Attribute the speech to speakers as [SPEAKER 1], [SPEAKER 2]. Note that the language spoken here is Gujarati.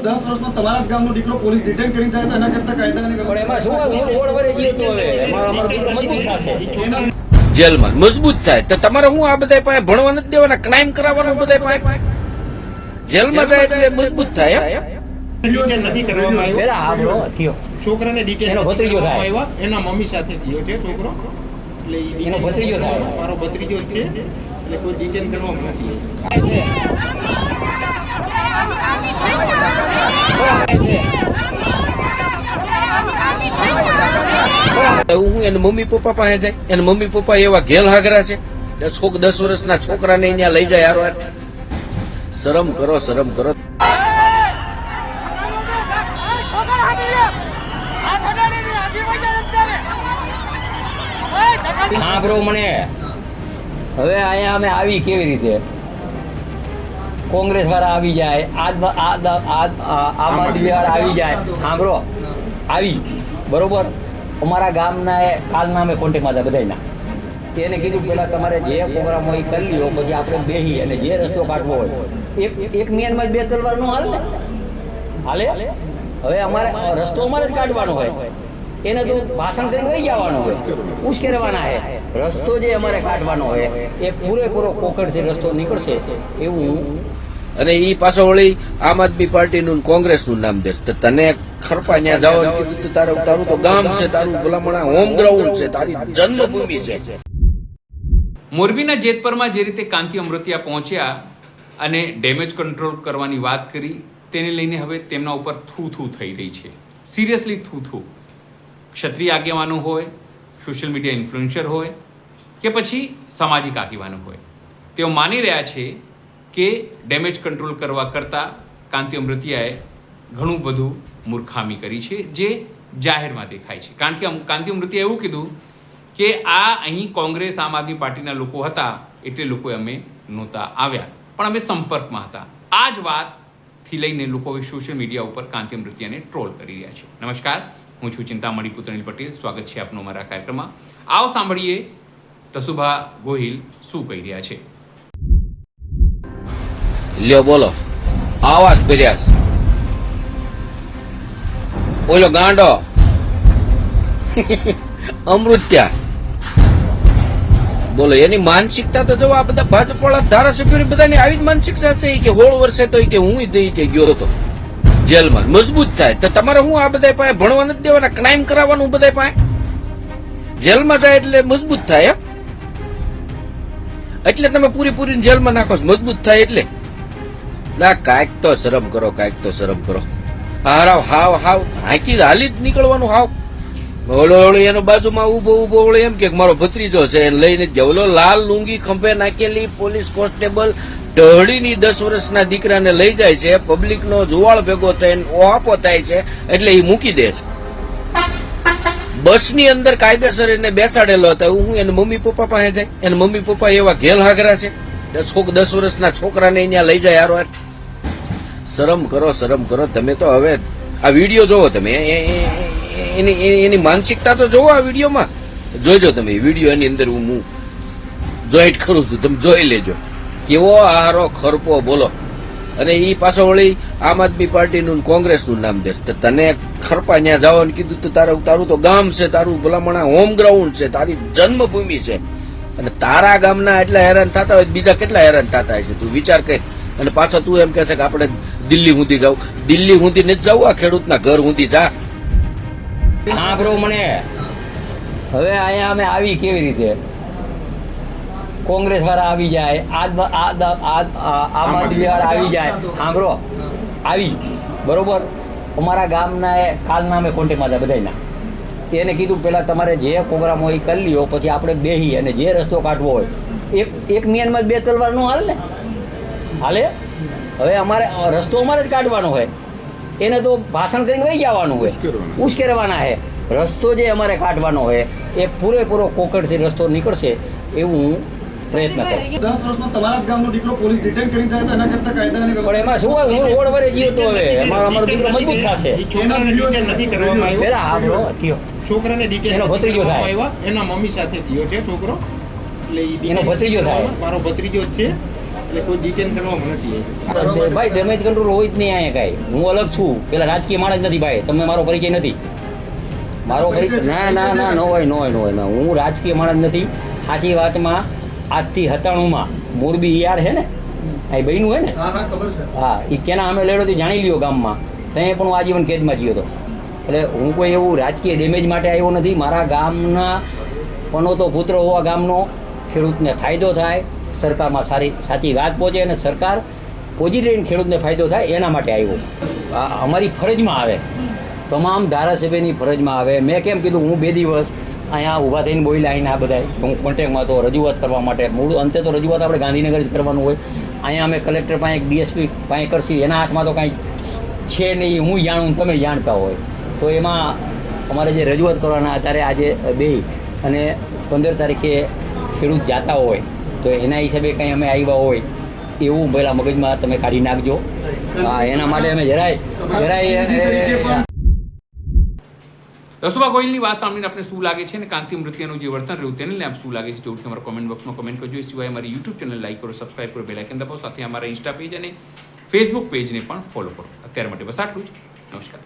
[SPEAKER 1] 10 વર્ષમાં તમારા જ ગામનો દીકરો પોલીસ ડિટેન કરીને જાય તો એના કરતા કાયદાની
[SPEAKER 2] પણ એમાં શું હોય, હું ઓળ વરે જીવતો હવે અમારો દીકરો મજબૂત થશે,
[SPEAKER 3] જેલમાં મજબૂત થાય તો તમારે હું આ બધા પાસે ભણવા નથી દેવાના, ક્રાઇમ કરાવવાનું બધા પાસે જેલમાં જાય એટલે મજબૂત થાય એમ?
[SPEAKER 4] ડિટેન નથી કરવામાં આવ્યો.
[SPEAKER 2] પેલા હાબળો થયો
[SPEAKER 4] છોકરાને ડિટેન
[SPEAKER 2] એનો
[SPEAKER 4] નથી
[SPEAKER 2] ભત્રીજો
[SPEAKER 4] કરવામાં
[SPEAKER 2] થાય.
[SPEAKER 4] આવ્યો. એના મમ્મી સાથે ગયો છે છોકરો, એટલે ઈ
[SPEAKER 2] એનો
[SPEAKER 4] detain
[SPEAKER 2] ભત્રીજો થાય.
[SPEAKER 4] મારો ભત્રીજો જ છે, એટલે કોઈ ડિટેન કરવામાં નથી.
[SPEAKER 3] હું એને મમ્મી પપ્પા પાસે જાય, એને મમ્મી પપ્પા એવા ઘેલ હાગરા છે, 10 વર્ષના છોકરાને અહીંયા લઈ જાય હારો હાર. શરમ કરો, શરમ કરો.
[SPEAKER 2] હા બ્રો, મને હવે અહીંયા અમે આવી કેવી રીતે? કોંગ્રેસ વાળા આવી જાય, આમ આદમી વાળા આવી જાય, હા બ્રો આવી બરોબર. અમારા ગામના કાલના અમે કોન્ટેક્ટમાં હતા બધાયના. એને કીધું પેલા તમારે જે પ્રોગ્રામ હોય એ કરી લ્યો, પછી આપણે બેસી અને જે રસ્તો કાઢવો હોય એક મિયાનમાં જ 2 તલવાર નો હાલે ને, હાલે. હવે અમારે રસ્તો અમારે જ કાઢવાનો હોય, એને તો ભાષણ કરીને વહી જવાનું હોય, ઉશ્કેરવાના છે. રસ્તો જે અમારે કાઢવાનો હોય એ પૂરેપૂરો કોકડથી રસ્તો નીકળશે એવું.
[SPEAKER 3] અને ઈ પાછો વળી આમ આદમી પાર્ટીનું કોંગ્રેસનું નામ દેશ. તો તને ખરપા ત્યાં જવાનું કીધું તો તારું તો ગામ છે, તારું ભલામણા હોમ ગ્રાઉન્ડ છે, તારી જન્મભૂમિ છે.
[SPEAKER 5] મોરબીના જેતપરમાં જે રીતે કાંતિ અમૃતિયા પહોંચ્યા અને ડેમેજ કંટ્રોલ કરવાની વાત કરી, તેને લઈને હવે તેમના ઉપર થૂ થઈ રહી છે. સિરિયસલી થૂ. ક્ષત્રિય આગેવાનો હોય, સોશિયલ મીડિયા ઇન્ફ્લુએન્સર હોય કે પછી સામાજિક આગેવાનો હોય, તેઓ માની રહ્યા છે કે ડેમેજ કંટ્રોલ કરવા કરતાં કાંતિ અમૃતિયાએ ઘણું બધું મૂર્ખામી કરી છે, જે જાહેરમાં દેખાય છે. કારણ કે કાંતિ અમૃતિયાએ એવું કીધું કે આ અહીં કોંગ્રેસ આમ આદમી પાર્ટીના લોકો હતા એટલે લોકોએ અમે નહોતા આવ્યા, પણ અમે સંપર્કમાં હતા. આ જ વાતથી લઈને લોકો હવે સોશિયલ મીડિયા ઉપર કાંતિ અમૃતિયાને ટ્રોલ કરી રહ્યા છે. નમસ્કાર, હું છું ચિંતામણી પુત્રનીલ પટેલ. સ્વાગત છે આપનું અમારા કાર્યક્રમમાં. આવો સાંભળીએ તસુભા ગોહિલ શું કહી રહ્યા છે.
[SPEAKER 3] લ્યો બોલો, આવાજ ભર્યા છે. ઓલો ગાંડો અમૃત્યા બોલો, એની માનસિકતા તો જો આ બધા ભાજપ વાળા ધારાસભ્યો બધાની આવી જ માનસિકતા છે કે 16 વર્ષે તો કે હું કે ગયો હતો જેલમાં, મજબૂત થાય તો તમારે હું આ બધા પાસે ભણવા નથી દેવાના, ક્રાઇમ કરાવવાનું બધા પાસે જેલમાં જાય એટલે મજબૂત થાય એમ? એટલે તમે પૂરી જેલમાં નાખો છો, મજબૂત થાય એટલે? ના, કાંઈક તો શરમ કરો, કાંઈક તો શરમ કરો. હારાવ હાવ હાલી જ નીકળવાનું. હાવ ઓળો એનો બાજુમાં ઉભો ઓળો એમ કે મારો ભત્રીજો છે એને લઈને જ ઓલો લાલ લુંગી ખંભે નાખેલી પોલીસ કોન્સ્ટેબલ ઢળીની 10 વર્ષના દીકરાને લઈ જાય છે, પબ્લિકનો જુવાળ ભેગો થઈને ઓહાપો થાય છે એટલે એ મૂકી દે છે. બસની અંદર કાયદેસર એને બેસાડેલો હતો. હું એને મમ્મી પપ્પા પાસે જાય, એને મમ્મી પપ્પા એવા ઘેલ હાગરા છે, 10 વર્ષના છોકરાને અહીંયા લઈ જાય હારો હાર. શરમ કરો, શરમ કરો. તમે તો હવે આ વિડીયો જોવો, તમે એની માનસિકતા તો જોવો. આ વિડીયોમાં જોઈજો તમે, વિડીયો એની અંદર હું જોઈન્ટ કરું છું, તમે જોઈ લેજો કેવો હારો ખરપો બોલો. અને ઈ પાછો વળી આમ આદમી પાર્ટીનું કોંગ્રેસનું નામ દેશ. તો તને ખરપા ત્યાં જવાનું કીધું તો તારું તો ગામ છે, તારું ભલામણા હોમ ગ્રાઉન્ડ છે, તારી જન્મભૂમિ છે. અને તારા ગામના એટલા હેરાન થતા હોય, બીજા કેટલા હેરાન થતા હોય છે તું વિચાર કર. અને પાછો તું એમ કહે છે કે આપણે દિલ્હી સુધી જવું. દિલ્હી સુધી નથી જવું, આ ખેડૂતના ઘર સુધી જા.
[SPEAKER 2] હા બ્રો, મને હવે અહીંયા અમે આવી કેવી રીતે? કોંગ્રેસ વાળા આવી જાય, આમ આદમી વાળા આવી જાય, હા બ્રો આવી બરોબર. અમારા ગામના કાલના અમે કોન્ટેક્ટમાં હતા બધાયના. એને કીધું પેલા તમારે જે પ્રોગ્રામ હોય એ કરી લ્યો, પછી આપણે બેસી અને જે રસ્તો કાઢવો હોય એક મિયાનમાં જ 2 તલવાર નો હાલે. હવે અમારે રસ્તો અમારે જ કાઢવાનો હોય, એને તો ભાષણ કરીને વહી જવાનું હોય, ઉશ્કેરવાના છે. રસ્તો જે અમારે કાઢવાનો હોય એ પૂરેપૂરો કોકડથી રસ્તો નીકળશે એવું પ્રયત્ન કરો.
[SPEAKER 1] 10 વર્ષમાં તમારા જ ગામનો દીકરો પોલીસ ડિટેન કરીને જાય તો એના કરતા કાયદાની
[SPEAKER 2] પણ એમાં શું હોય, હું ઓળ વરે જીવતો હવે અમારો દીકરો મજબૂત થશે.
[SPEAKER 4] ઈ છોકરાને ડિટેન નથી કરવામાં આવ્યો.
[SPEAKER 2] પેલા હાબળો થયો
[SPEAKER 4] છોકરાને ડિટેન
[SPEAKER 2] એનો
[SPEAKER 4] નથી
[SPEAKER 2] ભત્રીજો થાય.
[SPEAKER 4] કરવામાં આવ્યો. એના મમ્મી સાથે ગયો છે છોકરો, એટલે ઈ
[SPEAKER 2] એનો ભત્રીજો થાય.
[SPEAKER 4] મારો ભત્રીજો જ છે, એટલે કોઈ ડિટેન કરવામાં નથી આવી.
[SPEAKER 2] ભાઈ ડેમેજ કંટ્રોલ હોય જ નહીં અહીંયા કાંઈ. હું અલગ છું, પેલા રાજકીય માણસ નથી ભાઈ, તમને મારો પરિચય નથી. મારો પરિચય ના નો હોય. હું રાજકીય માણસ નથી. સાચી વાતમાં આજથી 97માં મોરબી યાર છે ને, અહીં બહેનું હે ને,
[SPEAKER 1] હા હા ખબર છે.
[SPEAKER 2] હા, એ કેના અમે લેડો તો જાણી લ્યો ગામમાં, ત્યાં પણ હું આજીવન કેદમાં ગયો હતો. એટલે હું કોઈ એવું રાજકીય ડેમેજ માટે આવ્યો નથી. મારા ગામના પનોતો પુત્ર હોવા ગામનો ખેડૂતને ફાયદો થાય, સરકારમાં સાચી વાત પહોંચે અને સરકાર પોઝિટિવ ખેડૂતને ફાયદો થાય એના માટે આવ્યો. આ અમારી ફરજમાં આવે, તમામ ધારાસભ્યની ફરજમાં આવે. મેં કેમ કીધું, હું 2 દિવસ અહીંયા ઊભા થઈને બોલ્યા આવીને આ બધા હું કોન્ટેક્ટમાં તો રજૂઆત કરવા માટે. મૂળ અંતે તો રજૂઆત આપણે ગાંધીનગર જ કરવાનું હોય. અહીંયા અમે કલેક્ટર પાસે ડીએસપી પાસે કરશી, એના હાથમાં તો કાંઈ છે નહીં. હું જાણું, તમે જાણતા હોય. તો એમાં અમારે જે રજૂઆત કરવાના અત્યારે આજે 2 અને 15 તારીખે ખેડૂત જાતા હોય તો એના હિસાબે કંઈ અમે આવ્યા હોય એવું પહેલાં મગજમાં તમે કાઢી નાખજો. હા, એના માટે અમે જરાય
[SPEAKER 5] રસુભા ગોહિલની વાત સાંભળીને આપણે શું લાગે છે અને કાંતિ અમૃતિયાનું જે વર્તન રહ્યું તેને લઈને આપ શું લાગે છે જરૂરથી અમારા કોમેન્ટ બોક્સમાં કમેન્ટ કરજો. એ સિવાય અમારી યુટ્યુબ ચેનલ લાઈક કરો, સબસ્ક્રાઈબ કરો, બેલ આઇકન દબાવો, સાથે અમારા ઇન્સ્ટા પેજ અને ફેસબુક પેજને પણ ફોલો કરો. અત્યારે માટે બસ આટલું જ. નમસ્કાર.